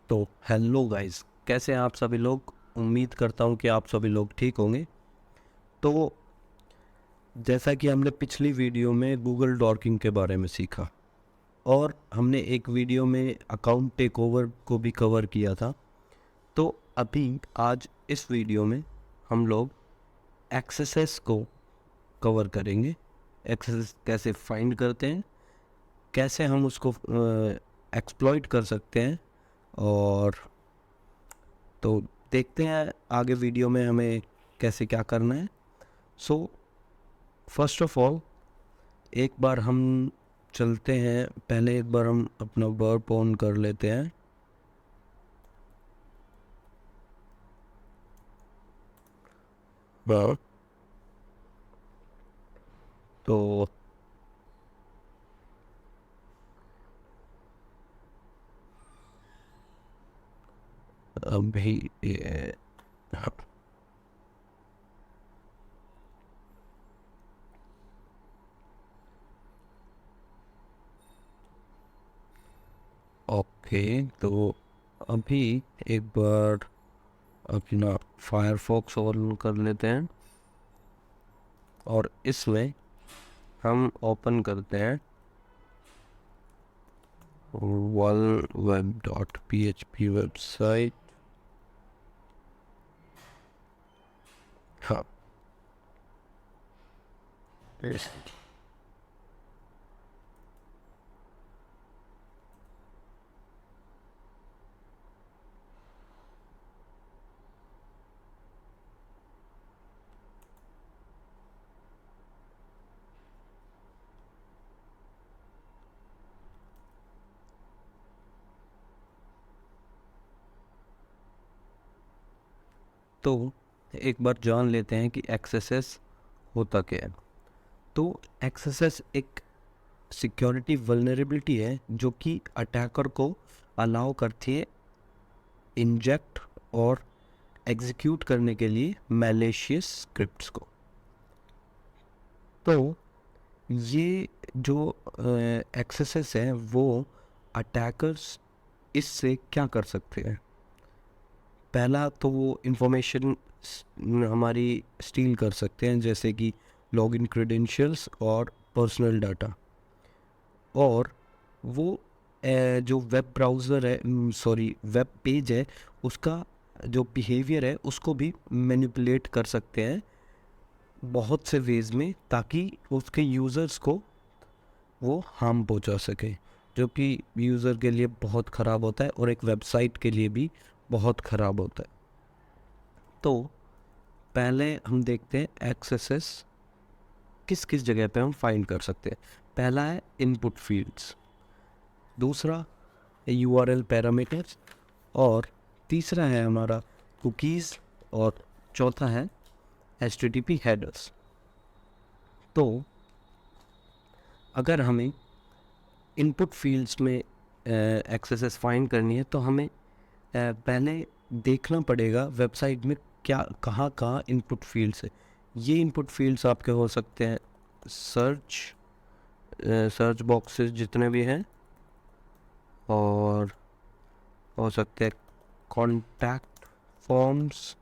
तो hello guys, कैसे हैं आप सभी लोग। उम्मीद करता हूँ कि आप सभी लोग ठीक होंगे। तो जैसा कि हमने पिछली वीडियो में गूगल डॉकिंग के बारे में सीखा और हमने एक वीडियो में अकाउंट टेक ओवर को भी कवर किया था। तो अभी आज इस वीडियो में हम लोग एक्सेसेस को कवर करेंगे। एक्सेस कैसे फाइंड करते हैं, कैसे हम उसको एक्सप्लॉइट कर सकते हैं, और तो देखते हैं आगे वीडियो में हमें कैसे क्या करना है। सो फर्स्ट ऑफ ऑल एक बार हम चलते हैं, पहले एक बार हम अपना वर्ब ऑन कर लेते हैं। वर्ब तो अभी ओके, तो अभी एक बार अपना फायरफॉक्स ऑन कर लेते हैं और इसमें हम ओपन करते हैं web.php वेबसाइट। हाँ, तो एक बार जान लेते हैं कि एक्सेस होता क्या है। तो एक्सेस एक सिक्योरिटी वल्नरेबिलिटी है जो कि अटैकर को अलाउ करती है इंजेक्ट और एग्जीक्यूट करने के लिए मैलिशियस स्क्रिप्ट्स को। तो ये जो एक्सेस है वो अटैकर्स इससे क्या कर सकते हैं। पहला तो वो इंफॉर्मेशन हमारी स्टील कर सकते हैं, जैसे कि लॉगिन क्रेडेंशियल्स और पर्सनल डाटा। और वो जो वेब ब्राउज़र है, सॉरी वेब पेज है, उसका जो बिहेवियर है उसको भी मैनिपुलेट कर सकते हैं बहुत से वेज में, ताकि उसके यूज़र्स को वो हार्म पहुंचा सके, जो कि यूज़र के लिए बहुत ख़राब होता है और एक वेबसाइट के लिए भी बहुत ख़राब होता है। तो पहले हम देखते हैं एक्सेस किस किस जगह पे हम फाइंड कर सकते हैं। पहला है इनपुट फील्ड्स, दूसरा URL पैरामीटर्स, और तीसरा है हमारा कुकीज़, और चौथा है HTTP हेडर्स। तो अगर हमें इनपुट फील्ड्स में एक्सेस फाइंड करनी है तो हमें पहले देखना पड़ेगा वेबसाइट में क्या कहाँ कहाँ इनपुट फील्ड्स है। ये इनपुट फील्ड्स आपके हो सकते हैं सर्च बॉक्सेस जितने भी हैं, और हो सकते हैं कॉन्टैक्ट फॉर्म्स,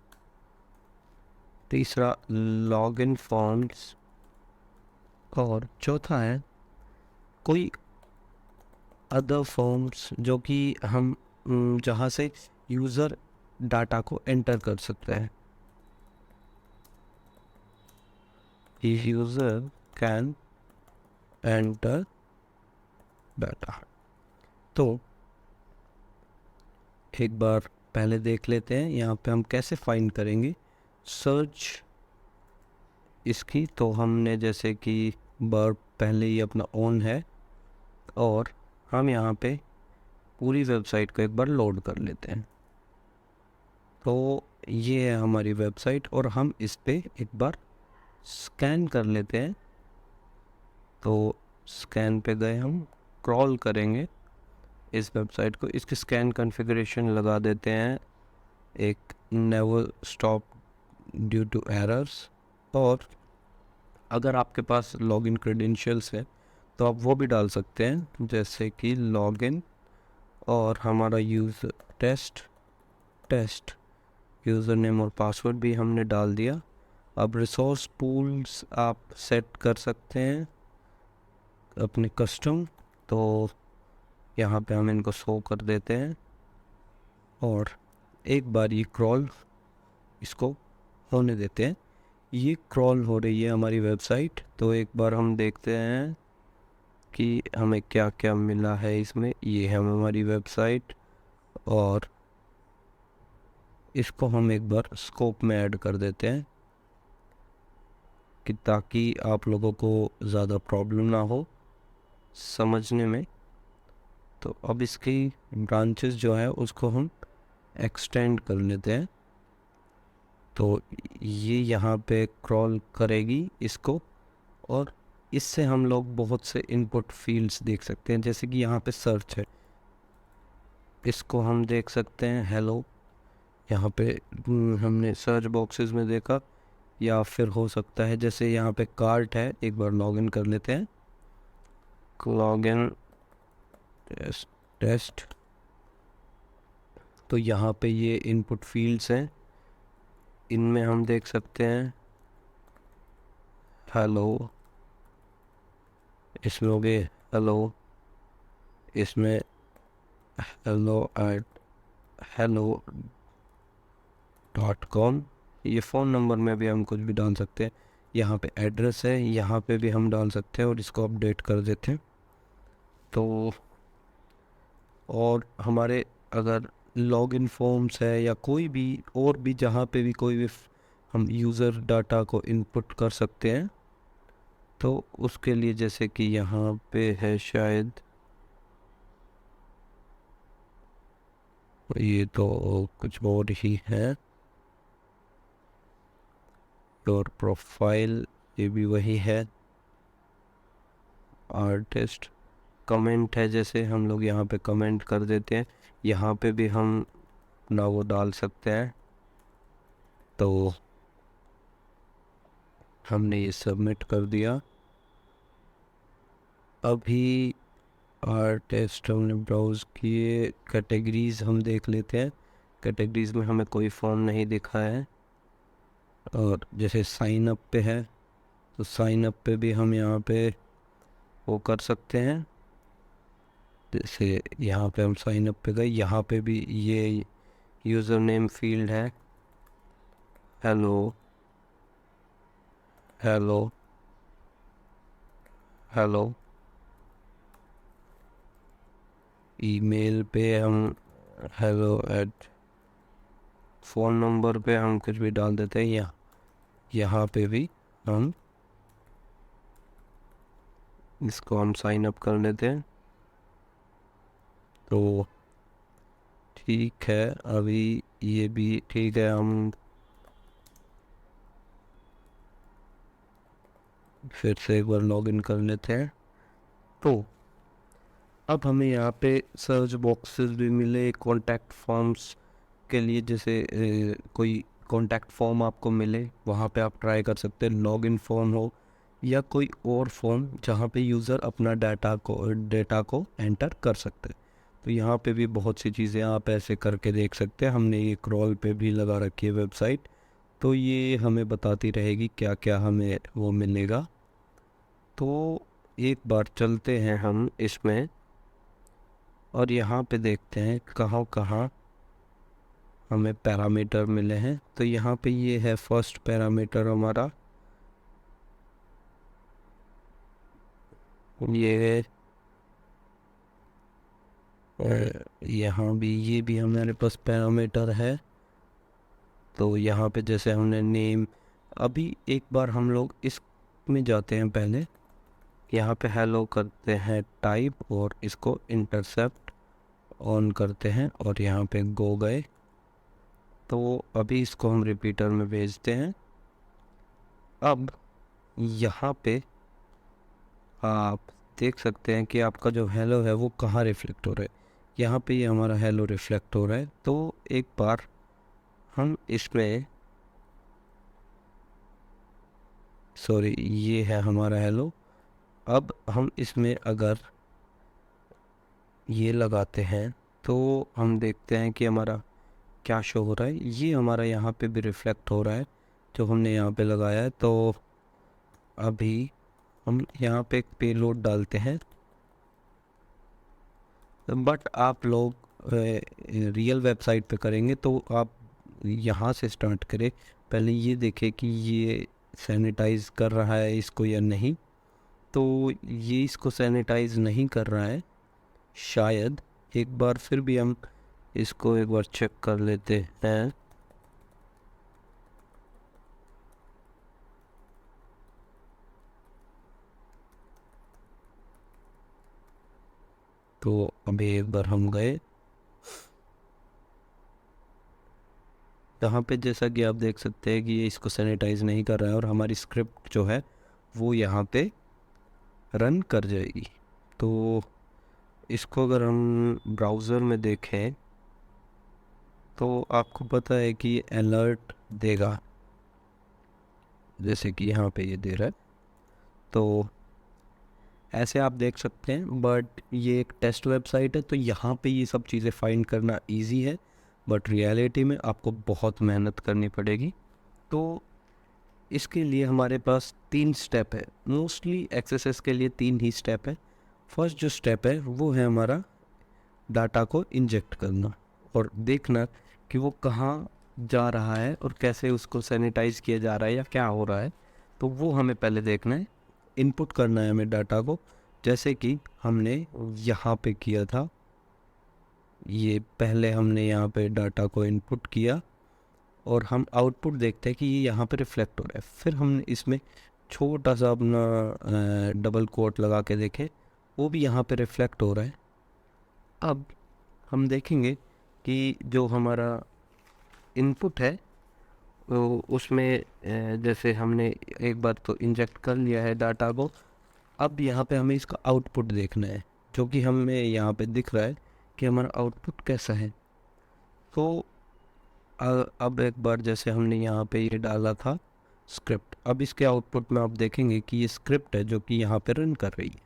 तीसरा लॉगिन फॉर्म्स, और चौथा है कोई अदर फॉर्म्स जो कि हम जहाँ से यूज़र डाटा को एंटर कर सकते हैं। User can enter data. तो एक बार पहले देख लेते हैं यहाँ पे हम कैसे फाइंड करेंगे सर्च इसकी। तो हमने जैसे कि बार पहले ही अपना ऑन है और हम यहाँ पे पूरी वेबसाइट को एक बार लोड कर लेते हैं। तो ये है हमारी वेबसाइट और हम इस पे एक बार स्कैन कर लेते हैं। तो स्कैन पे गए, हम क्रॉल करेंगे इस वेबसाइट को, इसकी स्कैन कॉन्फ़िगरेशन लगा देते हैं एक never stop due to errors. और अगर आपके पास लॉगिन क्रेडेंशियल्स है तो आप वो भी डाल सकते हैं, जैसे कि लॉगिन और हमारा यूज़र टेस्ट यूज़र नेम और पासवर्ड भी हमने डाल दिया। अब रिसोर्स पूल्स आप सेट कर सकते हैं अपने कस्टम, तो यहाँ पे हम इनको शो कर देते हैं और एक बार ये क्रॉल इसको होने देते हैं। ये क्रॉल हो रही है हमारी वेबसाइट, तो एक बार हम देखते हैं कि हमें क्या क्या मिला है इसमें। ये है हमारी वेबसाइट और इसको हम एक बार स्कोप में ऐड कर देते हैं कि ताकि आप लोगों को ज़्यादा प्रॉब्लम ना हो समझने में। तो अब इसकी ब्रांचेस जो है उसको हम एक्सटेंड कर लेते हैं। तो ये यहाँ पे क्रॉल करेगी इसको और इससे हम लोग बहुत से इनपुट फील्ड्स देख सकते हैं, जैसे कि यहाँ पे सर्च है, इसको हम देख सकते हैं हेलो। यहाँ पे हमने सर्च बॉक्सेस में देखा, या फिर हो सकता है जैसे यहाँ पे कार्ट है, एक बार लॉगिन कर लेते हैं। लॉगिन टेस्ट, तो यहाँ पे ये इनपुट फील्ड्स हैं, इनमें हम देख सकते हैं हेलो, इसमें हो गए हेलो, इसमें hello@hello.com, ये फ़ोन नंबर में भी हम कुछ भी डाल सकते हैं। यहाँ पे एड्रेस है, यहाँ पे भी हम डाल सकते हैं और इसको अपडेट कर देते हैं। तो और हमारे अगर लॉगिन फॉर्म्स है या कोई भी और भी जहाँ पे भी कोई भी हम यूज़र डाटा को इनपुट कर सकते हैं, तो उसके लिए जैसे कि यहाँ पे है शायद, ये तो कुछ और ही है, योर प्रोफाइल, ये भी वही है, आर्टिस्ट, कमेंट है, जैसे हम लोग यहाँ पे कमेंट कर देते हैं, यहाँ पे भी हम ना वो डाल सकते हैं। तो हमने ये सबमिट कर दिया। अभी आर्टिस्ट हमने ब्राउज़ किए, कैटेगरीज़ हम देख लेते हैं। कैटेगरीज़ में हमें कोई फॉर्म नहीं दिखा है, और जैसे साइन अप पे है तो साइन अप पे भी हम यहाँ पे वो कर सकते हैं। जैसे यहाँ पे हम साइन अप पे गए, यहाँ पे भी ये यूज़र नेम फील्ड है, हेलो हेलो हेलो। ईमेल पे हम hello@, फ़ोन नंबर पे हम कुछ भी डाल देते हैं, यहाँ पे भी हम इसको हम साइन अप कर लेते हैं। तो ठीक है, अभी ये भी ठीक है, हम फिर से एक बार लॉगिन कर लेते हैं। तो अब हमें यहाँ पे सर्च बॉक्सेस भी मिले कॉन्टैक्ट फॉर्म्स के लिए, जैसे कोई कॉन्टैक्ट फॉर्म आपको मिले वहाँ पे आप ट्राई कर सकते हैं, लॉगिन फॉर्म हो या कोई और फॉर्म जहाँ पे यूज़र अपना डेटा को एंटर कर सकते हैं। तो यहाँ पे भी बहुत सी चीज़ें आप ऐसे करके देख सकते हैं। हमने ये क्रॉल पे भी लगा रखी है वेबसाइट, तो ये हमें बताती रहेगी क्या क्या हमें वो मिलेगा। तो एक बार चलते हैं हम इसमें और यहाँ पे देखते हैं कहाँ कहाँ हमें पैरामीटर मिले हैं। तो यहाँ पे ये है फर्स्ट पैरामीटर हमारा, ये यहाँ भी ये भी हमारे पास पैरामीटर है। तो यहाँ पे जैसे हमने नेम, अभी एक बार हम लोग इसमें जाते हैं, पहले यहाँ पे हेलो करते हैं टाइप और इसको इंटरसेप्ट ऑन करते हैं और यहाँ पे गो गए। तो अभी इसको हम रिपीटर में भेजते हैं। अब यहाँ पे आप देख सकते हैं कि आपका जो हेलो है वो कहाँ रिफ्लेक्ट हो रहा है। यहाँ पे ये हमारा हेलो रिफ्लेक्ट हो रहा है। तो एक बार हम इसमें, सॉरी, ये है हमारा हेलो। अब हम इसमें अगर ये लगाते हैं तो हम देखते हैं कि हमारा क्या शो हो रहा है। ये हमारा यहाँ पे भी रिफ्लेक्ट हो रहा है जो हमने यहाँ पे लगाया है। तो अभी हम यहाँ पे एक पेलोड डालते हैं, बट आप लोग रियल वेबसाइट पे करेंगे तो आप यहाँ से स्टार्ट करें। पहले ये देखें कि ये सैनिटाइज कर रहा है इसको या नहीं। तो ये इसको सैनिटाइज नहीं कर रहा है शायद। एक बार फिर भी हम इसको एक बार चेक कर लेते हैं। तो अभी एक बार हम गए यहाँ पे, जैसा कि आप देख सकते हैं कि ये इसको सैनिटाइज नहीं कर रहा है और हमारी स्क्रिप्ट जो है वो यहाँ पे रन कर जाएगी। तो इसको अगर हम ब्राउज़र में देखें तो आपको पता है कि अलर्ट देगा, जैसे कि यहाँ पे ये दे रहा है। तो ऐसे आप देख सकते हैं, बट ये एक टेस्ट वेबसाइट है तो यहाँ पे ये सब चीज़ें फाइंड करना इजी है, बट रियलिटी में आपको बहुत मेहनत करनी पड़ेगी। तो इसके लिए हमारे पास 3 स्टेप है। मोस्टली एक्सेसेस के लिए 3 ही स्टेप है। फर्स्ट जो स्टेप है वो है हमारा डाटा को इंजेक्ट करना और देखना कि वो कहाँ जा रहा है और कैसे उसको सैनिटाइज किया जा रहा है या क्या हो रहा है। तो वो हमें पहले देखना है, इनपुट करना है हमें डाटा को, जैसे कि हमने यहाँ पे किया था। ये पहले हमने यहाँ पे डाटा को इनपुट किया और हम आउटपुट देखते हैं कि ये यहाँ पे रिफ्लेक्ट हो रहा है। फिर हमने इसमें छोटा सा अपना डबल कोट लगा के देखे, वो भी यहाँ पे रिफ्लेक्ट हो रहा है। अब हम देखेंगे कि जो हमारा इनपुट है वो उसमें जैसे हमने एक बार तो इंजेक्ट कर लिया है डाटा को। अब यहाँ पे हमें इसका आउटपुट देखना है, जो कि हमें यहाँ पे दिख रहा है कि हमारा आउटपुट कैसा है। तो अब एक बार जैसे हमने यहाँ पे ये डाला था स्क्रिप्ट, अब इसके आउटपुट में आप देखेंगे कि ये स्क्रिप्ट है जो कि यहाँ पे रन कर रही है,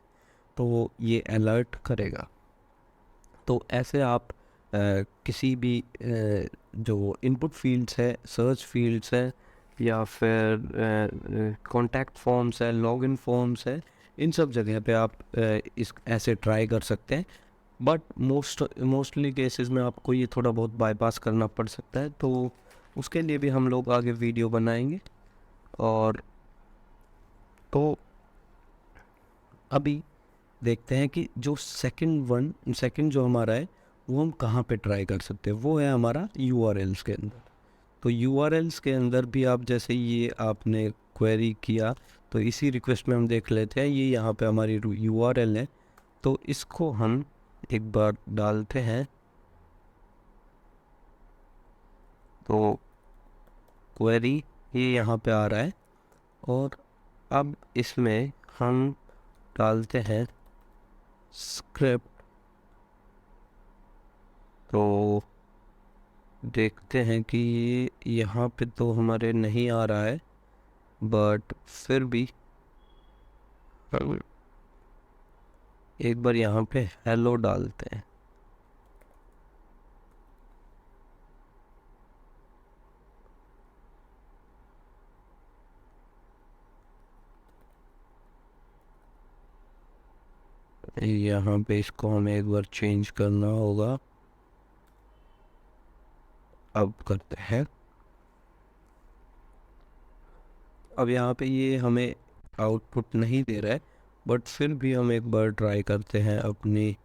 तो ये अलर्ट करेगा। तो ऐसे आप किसी भी जो इनपुट फील्ड्स है, सर्च फील्ड्स है या फिर कॉन्टैक्ट फॉर्म्स है, लॉगिन फॉर्म्स है, इन सब जगह पे आप इस ऐसे ट्राई कर सकते हैं। बट मोस्टली केसेस में आपको ये थोड़ा बहुत बाईपास करना पड़ सकता है, तो उसके लिए भी हम लोग आगे वीडियो बनाएंगे। और तो अभी देखते हैं कि जो सेकंड जो हमारा है वो हम कहाँ पे ट्राई कर सकते हैं। वो है हमारा URLs के अंदर। तो URLs के अंदर भी आप जैसे ये आपने क्वेरी किया तो इसी रिक्वेस्ट में हम देख लेते हैं, ये यहाँ पे हमारी URL है। तो इसको हम एक बार डालते हैं। तो क्वेरी ये यहाँ पे आ रहा है और अब इसमें हम डालते हैं स्क्रिप्ट। तो देखते हैं कि ये यहाँ पे तो हमारे नहीं आ रहा है, बट फिर भी एक बार यहाँ पे हेलो डालते हैं। यहाँ पे इसको हमें एक बार चेंज करना होगा। अब करते हैं। अब यहाँ पे ये हमें आउटपुट नहीं दे रहा है, बट फिर भी हम एक बार ट्राई करते हैं अपनी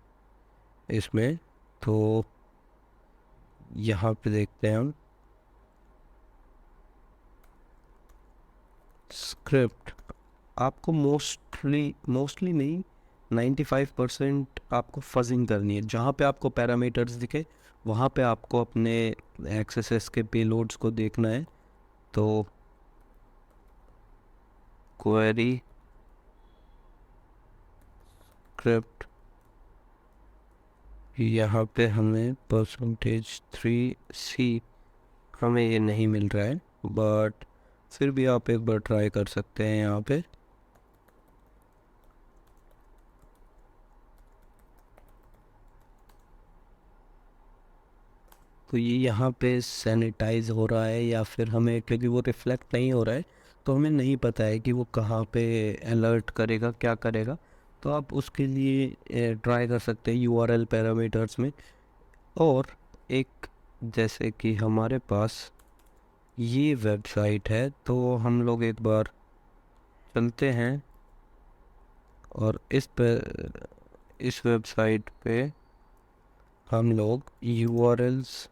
इसमें। तो यहाँ पे देखते हैं हम स्क्रिप्ट। आपको मोस्टली नहीं, 95% आपको फजिंग करनी है। जहाँ पे आपको पैरामीटर्स दिखे वहाँ पे आपको अपने एक्सेस के पेलोड्स को देखना है। तो क्वेरी स्क्रिप्ट यहाँ पे हमें %3C हमें ये नहीं मिल रहा है, बट फिर भी आप एक बार ट्राई कर सकते हैं यहाँ पे। तो ये यहाँ पे सैनिटाइज हो रहा है या फिर हमें, क्योंकि वो रिफ्लेक्ट नहीं हो रहा है तो हमें नहीं पता है कि वो कहाँ पे अलर्ट करेगा, क्या करेगा। तो आप उसके लिए ट्राई कर सकते हैं यूआरएल पैरामीटर्स में। और एक, जैसे कि हमारे पास ये वेबसाइट है तो हम लोग एक बार चलते हैं और इस वेबसाइट पे हम लोग यूआरएल्स,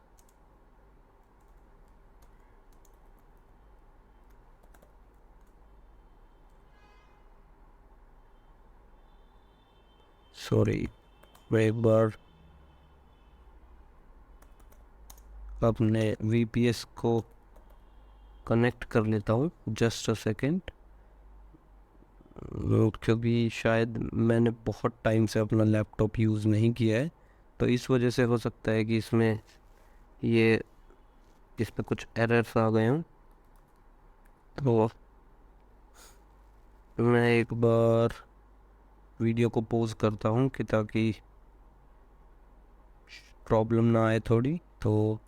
सॉरी, मैं एक बार अपने VPS को कनेक्ट कर लेता हूँ, जस्ट अ सेकेंड, क्योंकि शायद मैंने बहुत टाइम से अपना लैपटॉप यूज़ नहीं किया है, तो इस वजह से हो सकता है कि ये इसमें कुछ एरर्स आ गए हों। तो मैं एक बार वीडियो को पॉज करता हूँ कि ताकि प्रॉब्लम ना आए थोड़ी। तो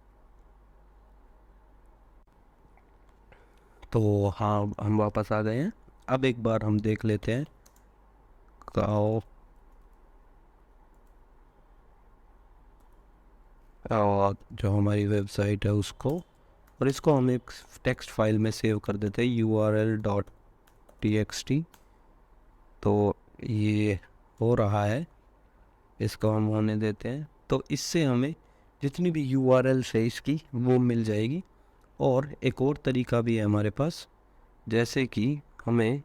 हाँ, हम वापस आ गए हैं। अब एक बार हम देख लेते हैं काओ और जो हमारी वेबसाइट है उसको, और इसको हम एक टेक्स्ट फाइल में सेव कर देते हैं url.txt। तो ये हो रहा है, इसको हम होने देते हैं। तो इससे हमें जितनी भी URLs है इसकी वो मिल जाएगी। और एक और तरीका भी है हमारे पास, जैसे कि हमें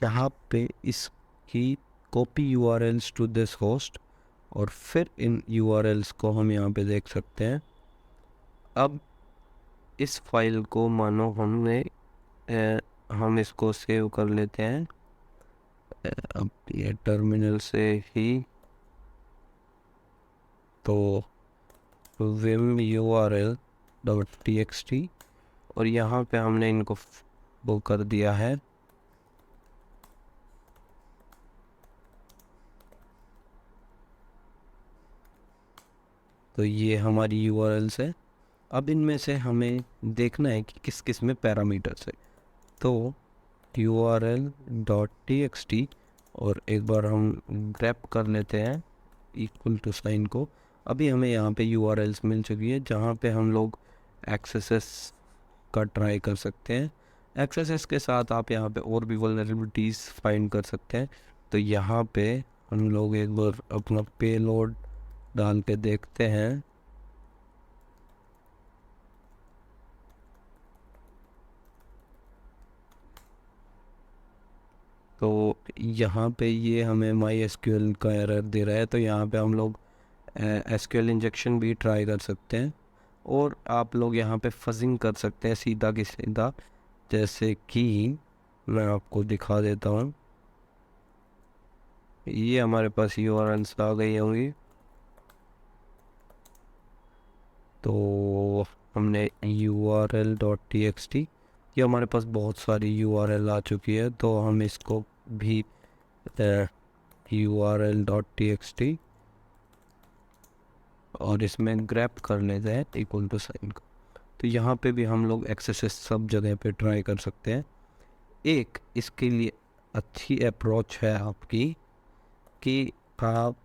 यहाँ पे इसकी copy URLs to this host, और फिर इन URLs को हम यहाँ पे देख सकते हैं। अब इस फाइल को मानो हम इसको सेव कर लेते हैं। अब ये टर्मिनल से ही, तो vim url.txt, और यहाँ पे हमने इनको वो कर दिया है। तो ये हमारी URLs है। अब इनमें से हमें देखना है कि किस किस में पैरामीटर्स है। तो url.txt, और एक बार हम ग्रैप कर लेते हैं इक्वल टू साइन को। अभी हमें यहाँ पे URLs मिल चुकी है जहाँ पे हम लोग एक्सेसेस का ट्राई कर सकते हैं। एक्सेसेस के साथ आप यहाँ पे और भी वल्नरेबिलिटीज़ फाइंड कर सकते हैं। तो यहाँ पे हम लोग एक बार अपना पेलोड डाल के देखते हैं। तो यहाँ पे ये हमें MySQL का एरर दे रहा है, तो यहाँ पे हम लोग SQL इंजेक्शन भी ट्राई कर सकते हैं। और आप लोग यहाँ पे फजिंग कर सकते हैं सीधा की सीधा, जैसे कि मैं आपको दिखा देता हूँ। ये हमारे पास URLs आ गई होंगी। तो हमने url.txt, ये हमारे पास बहुत सारी URL आ चुकी है, तो हम इसको भी url.txt और इसमें ग्रैप कर लेते हैं इक्वल टू साइन को। तो यहाँ पे भी हम लोग एक्सेसेस सब जगह पे ट्राई कर सकते हैं। एक इसके लिए अच्छी अप्रोच है आपकी कि आप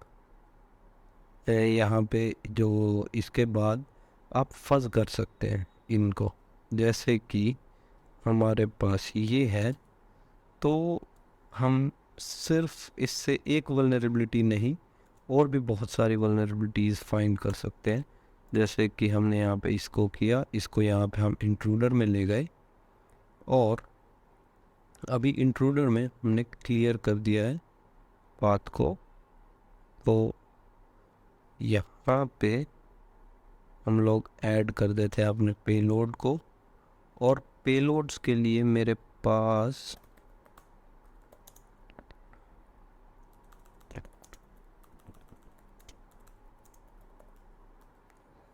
यहाँ पे जो इसके बाद आप फंस कर सकते हैं इनको, जैसे कि हमारे पास ये है। तो हम सिर्फ इससे एक वल्नरेबिलिटी नहीं, और भी बहुत सारी वल्नरेबिलिटीज़ फाइंड कर सकते हैं। जैसे कि हमने यहाँ पे इसको किया, इसको यहाँ पे हम इंट्रूडर में ले गए, और अभी इंट्रूडर में हमने क्लियर कर दिया है पाथ को। तो यहाँ पे हम लोग ऐड कर देते हैं अपने पेलोड को, और पेलोड्स के लिए मेरे पास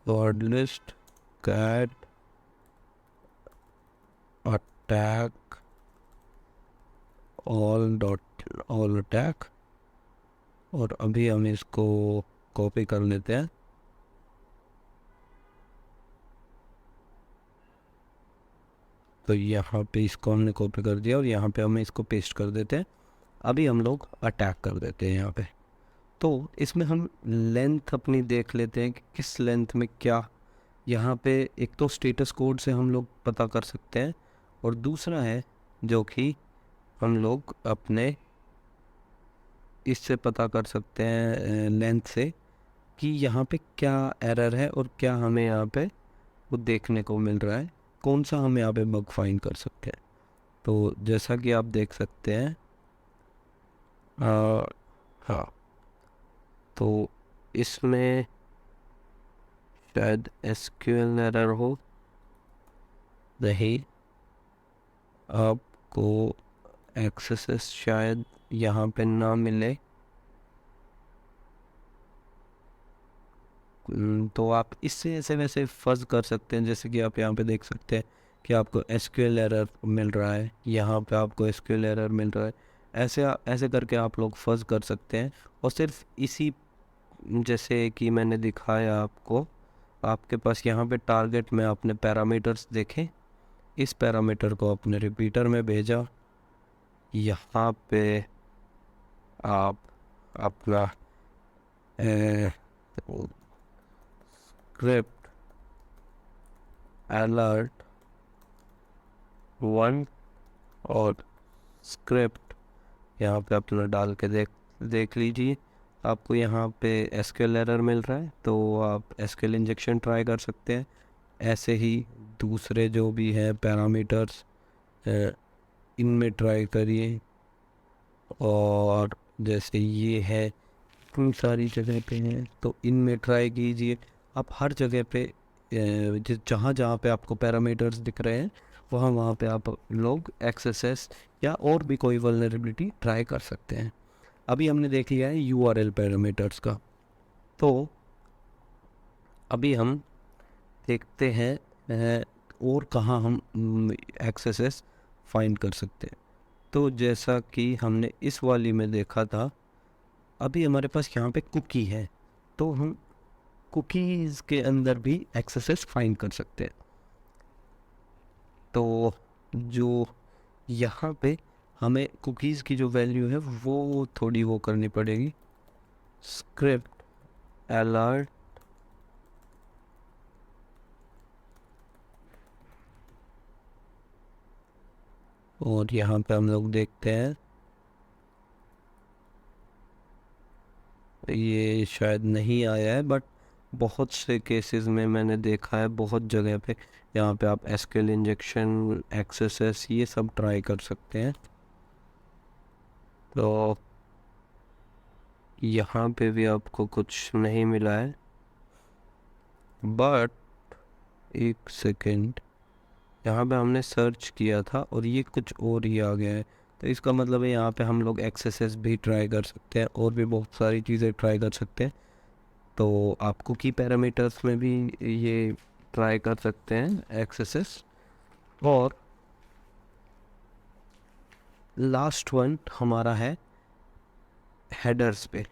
word list cat attack all attack, और अभी हम इसको कॉपी कर लेते हैं। तो यहाँ पे इसको हमने कॉपी कर दिया और यहाँ पे हमें इसको पेस्ट कर देते हैं। अभी हम लोग अटैक कर देते हैं यहाँ पे। तो इसमें हम लेंथ अपनी देख लेते हैं कि किस लेंथ में क्या, यहाँ पे एक तो स्टेटस कोड से हम लोग पता कर सकते हैं और दूसरा है जो कि हम लोग अपने इससे पता कर सकते हैं लेंथ से कि यहाँ पे क्या एरर है और क्या हमें यहाँ पे वो देखने को मिल रहा है, कौन सा हम यहाँ पे बग फाइंड कर सकते हैं। तो जैसा कि आप देख सकते हैं हाँ, तो इसमें शायद एसक्यूएल एरर हो रही, आपको एक्सेस शायद यहाँ पे ना मिले। तो आप इससे ऐसे वैसे फर्ज कर सकते हैं, जैसे कि आप यहाँ पे देख सकते हैं कि आपको एसक्यूएल एरर मिल रहा है, यहाँ पे आपको एसक्यूएल एरर मिल रहा है। ऐसे करके आप लोग फर्ज कर सकते हैं। और सिर्फ इसी, जैसे कि मैंने दिखाया आपको, आपके पास यहाँ पे टारगेट में आपने पैरामीटर्स देखे, इस पैरामीटर को अपने रिपीटर में भेजा, यहाँ पे आप अपना स्क्रिप्ट अलर्ट 1 और स्क्रिप्ट यहाँ पे अपना डाल के देख लीजिए। आपको यहाँ पे एसक्यूएल एरर मिल रहा है, तो आप एसक्यूएल इंजेक्शन ट्राई कर सकते हैं। ऐसे ही दूसरे जो भी है पैरामीटर्स इनमें ट्राई करिए। और जैसे ये है इतनी सारी जगह पे हैं तो इनमें ट्राई कीजिए। आप हर जगह पे जहाँ जहाँ पे आपको पैरामीटर्स दिख रहे हैं वहाँ वहाँ पे आप लोग एक्सेस या और भी कोई वल्नरेबिलिटी ट्राई कर सकते हैं। अभी हमने देख लिया है यूआरएल पैरामीटर्स का, तो अभी हम देखते हैं और कहाँ हम एक्सेस फाइंड कर सकते हैं। तो जैसा कि हमने इस वाली में देखा था, अभी हमारे पास यहाँ पे कुकी है, तो हम कुकीज़ के अंदर भी एक्सेस फाइंड कर सकते हैं। तो जो यहाँ पे हमें कुकीज़ की जो वैल्यू है वो थोड़ी वो करनी पड़ेगी, स्क्रिप्ट अलर्ट और यहाँ पे हम लोग देखते हैं ये शायद नहीं आया है, बट बहुत से केसेस में मैंने देखा है, बहुत जगह पे यहाँ पे आप एसक्यूएल इंजेक्शन एक्सेस ये सब ट्राई कर सकते हैं। तो यहाँ पे भी आपको कुछ नहीं मिला है, बट एक सेकेंड, यहाँ पे हमने सर्च किया था और ये कुछ और ही आ गया है। तो इसका मतलब है यहाँ पे हम लोग एक्सेस भी ट्राई कर सकते हैं और भी बहुत सारी चीज़ें ट्राई कर सकते हैं। तो आप कुकी पैरामीटर्स में भी ये ट्राई कर सकते हैं एक्सेस। और लास्ट वन हमारा है हेडर्स पे,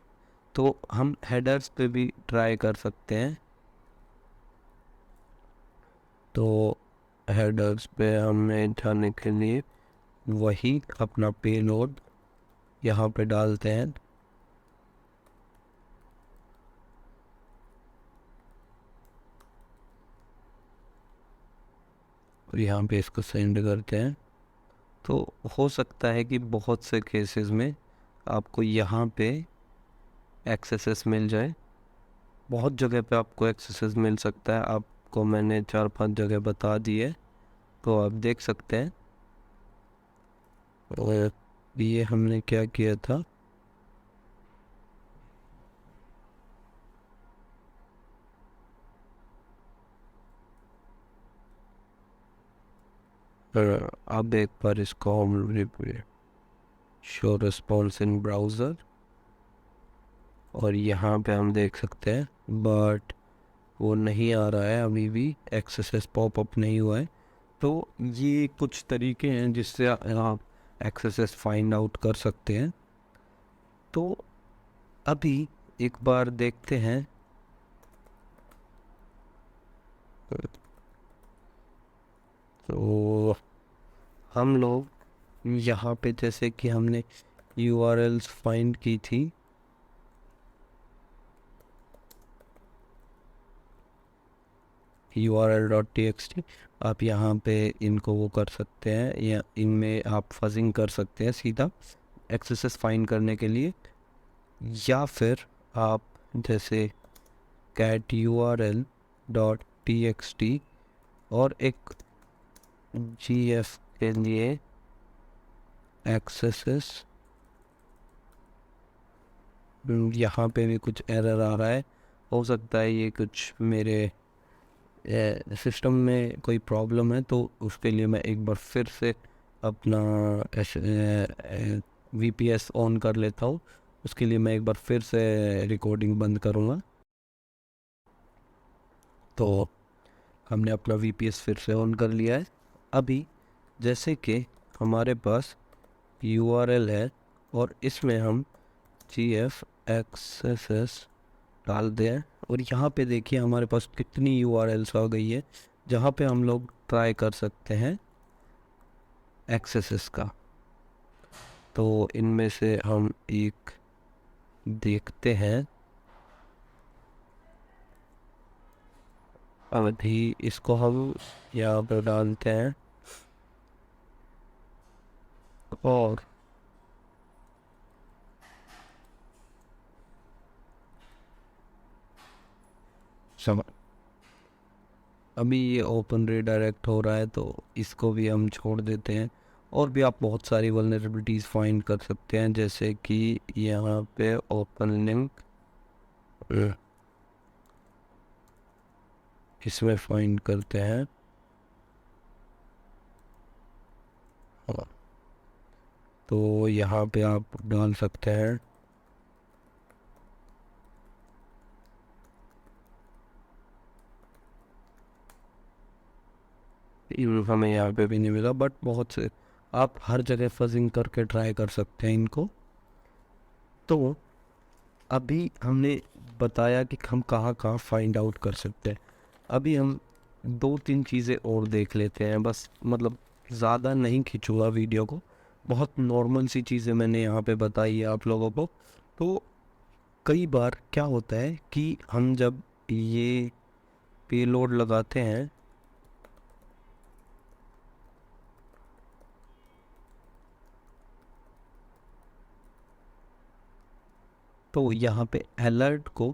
तो हम हेडर्स पे भी ट्राई कर सकते हैं। तो हेडर्स पे हमें जाने के लिए वही अपना पेलोड यहाँ पे डालते हैं और यहाँ पे इसको सेंड करते हैं। तो हो सकता है कि बहुत से केसेस में आपको यहाँ पे एक्सेस मिल जाए, बहुत जगह पे आपको एक्सेस मिल सकता है। आपको मैंने 4-5 जगह बता दी है, तो आप देख सकते हैं। और ये हमने क्या किया था, अब एक बार इसको हम replay show response in browser और यहाँ पे हम देख सकते हैं, बट वो नहीं आ रहा है, अभी भी एक्सेस पॉपअप नहीं हुआ है। तो ये कुछ तरीके हैं जिससे आप एक्सेस फाइंड आउट कर सकते हैं। तो अभी एक बार देखते हैं, तो हम लोग यहाँ पे जैसे कि हमने URLs फाइंड की थी, url.txt, आप यहाँ पे इनको वो कर सकते हैं या इनमें आप फजिंग कर सकते हैं सीधा एक्सेसेस फाइंड करने के लिए, या फिर आप जैसे cat url.txt और एक gf के लिए एक्सेसेस, यहाँ पे भी कुछ एरर आ रहा है, हो सकता है ये कुछ मेरे सिस्टम में कोई प्रॉब्लम है, तो उसके लिए मैं एक बार फिर से अपना VPS ऑन कर लेता हूँ। उसके लिए मैं एक बार फिर से रिकॉर्डिंग बंद करूँगा। तो हमने अपना VPS फिर से ऑन कर लिया है। अभी जैसे कि हमारे पास URL है और इसमें हम gf accesses डाल दें और यहाँ पे देखिए हमारे पास कितनी URLs आ गई है जहाँ पे हम लोग ट्राई कर सकते हैं एक्सेसेस का। तो इनमें से हम एक देखते हैं, अवधि, इसको हम यहाँ पर डालते हैं और समझ, अभी ये ओपन रीडायरेक्ट हो रहा है तो इसको भी हम छोड़ देते हैं। और भी आप बहुत सारी वल्नरेबिलिटीज़ फाइंड कर सकते हैं, जैसे कि यहाँ पे ओपन लिंक, इसमें फाइंड करते हैं। हाँ, तो यहाँ पे आप डाल सकते हैं हमें यहाँ पे भी नहीं मिला, बट बहुत से आप हर जगह फजिंग करके ट्राई कर सकते हैं इनको। तो अभी हमने बताया कि हम कहाँ कहाँ फाइंड आउट कर सकते हैं। अभी हम 2-3 चीज़ें और देख लेते हैं, बस मतलब ज़्यादा नहीं खिंचूंगा वीडियो को, बहुत नॉर्मल सी चीज़ें मैंने यहाँ पे बताई है आप लोगों को। तो कई बार क्या होता है कि हम जब ये पेलोड लगाते हैं तो यहाँ पे अलर्ट को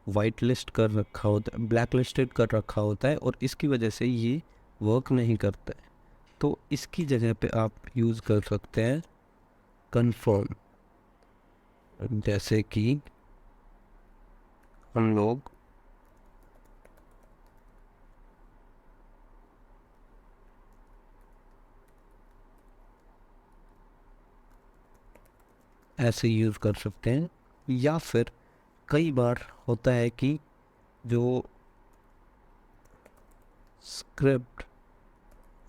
वाइट लिस्ट कर रखा होता है, ब्लैक लिस्टेड कर रखा होता है और इसकी वजह से ये वर्क नहीं करता है। तो इसकी जगह पे आप यूज़ कर सकते हैं कन्फर्म, जैसे कि हम लोग ऐसे यूज़ कर सकते हैं। या फिर कई बार होता है कि जो स्क्रिप्ट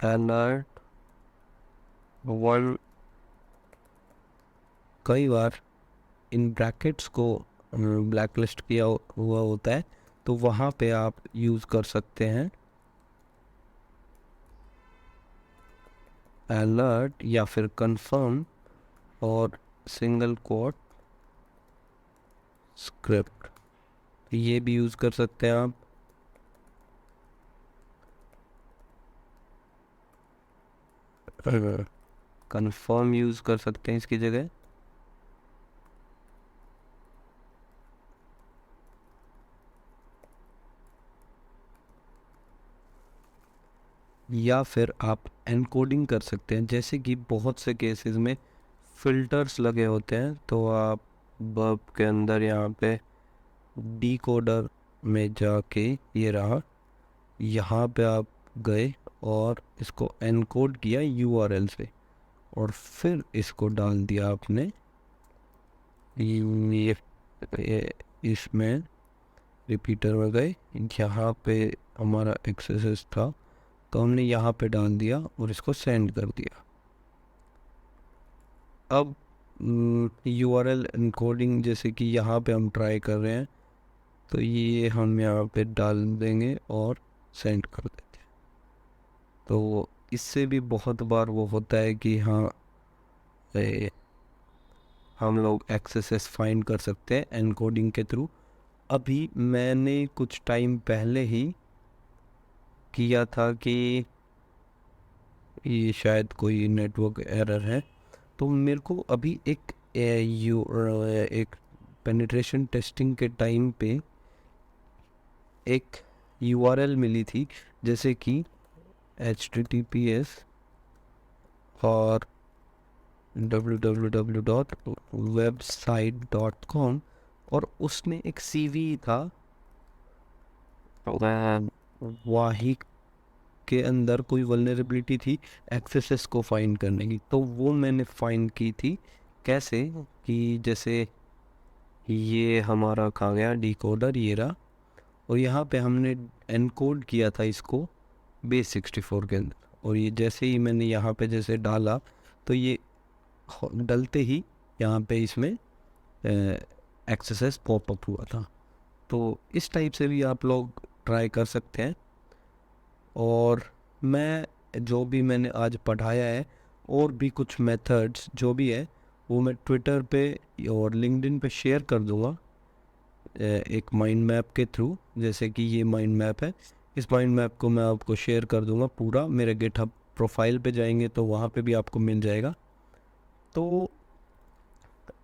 अलर्ट वन, कई बार इन ब्रैकेट्स को ब्लैक लिस्ट किया हुआ होता है, तो वहाँ पे आप यूज़ कर सकते हैं अलर्ट या फिर कंफर्म और सिंगल कोट स्क्रिप्ट, ये भी यूज़ कर सकते हैं आप। कंफर्म यूज़ कर सकते हैं इसकी जगह, या फिर आप एनकोडिंग कर सकते हैं, जैसे कि बहुत से केसेस में फ़िल्टर्स लगे होते हैं, तो आप वर्ब के अंदर यहाँ पे डिकोडर में जाके, ये रहा, यहाँ पे आप गए और इसको एनकोड किया URL से और फिर इसको डाल दिया आपने ये इसमें रिपीटर में गए, यहाँ पे हमारा एक्सेस था तो हमने यहाँ पे डाल दिया और इसको सेंड कर दिया। अब URL एनकोडिंग जैसे कि यहाँ पे हम ट्राई कर रहे हैं, तो ये हम यहाँ पे डाल देंगे और सेंड कर देते हैं। तो इससे भी बहुत बार वो होता है कि हाँ, हम लोग एक्सेसेस फाइंड कर सकते हैं एनकोडिंग के थ्रू। अभी मैंने कुछ टाइम पहले ही किया था कि ये शायद कोई नेटवर्क एरर है, तो मेरे को अभी एक पेनिट्रेशन टेस्टिंग के टाइम पे एक URL मिली थी, जैसे कि HTTPS और www.website.com, और उसमें एक CV था वही के अंदर कोई वल्नरेबिलिटी थी एक्सेसेस को फाइंड करने की। तो वो मैंने फाइंड की थी। कैसे कि जैसे ये हमारा कहाँ गया डिकोडर, ये रहा, और यहाँ पे हमने एनकोड किया था इसको base64 के अंदर, और ये जैसे ही मैंने यहाँ पे जैसे डाला तो ये डलते ही यहाँ पे इसमें एक्सेसेस पॉपअप हुआ था। तो इस टाइप से भी आप लोग ट्राई कर सकते हैं। और मैं जो भी मैंने आज पढ़ाया है और भी कुछ मेथड्स जो भी है वो मैं ट्विटर पे और लिंक्डइन पे शेयर कर दूँगा एक माइंड मैप के थ्रू। जैसे कि ये माइंड मैप है, इस माइंड मैप को मैं आपको शेयर कर दूँगा पूरा। मेरे गिटहब प्रोफाइल पे जाएंगे तो वहाँ पे भी आपको मिल जाएगा। तो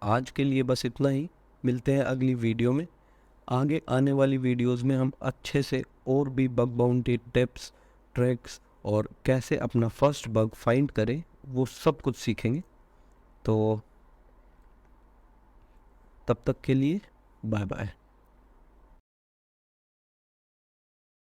आज के लिए बस इतना ही, मिलते हैं अगली वीडियो में। आगे आने वाली वीडियोस में हम अच्छे से और भी बग बाउंटी टिप्स, ट्रिक्स और कैसे अपना फर्स्ट बग फाइंड करें वो सब कुछ सीखेंगे। तो तब तक के लिए बाय बाय।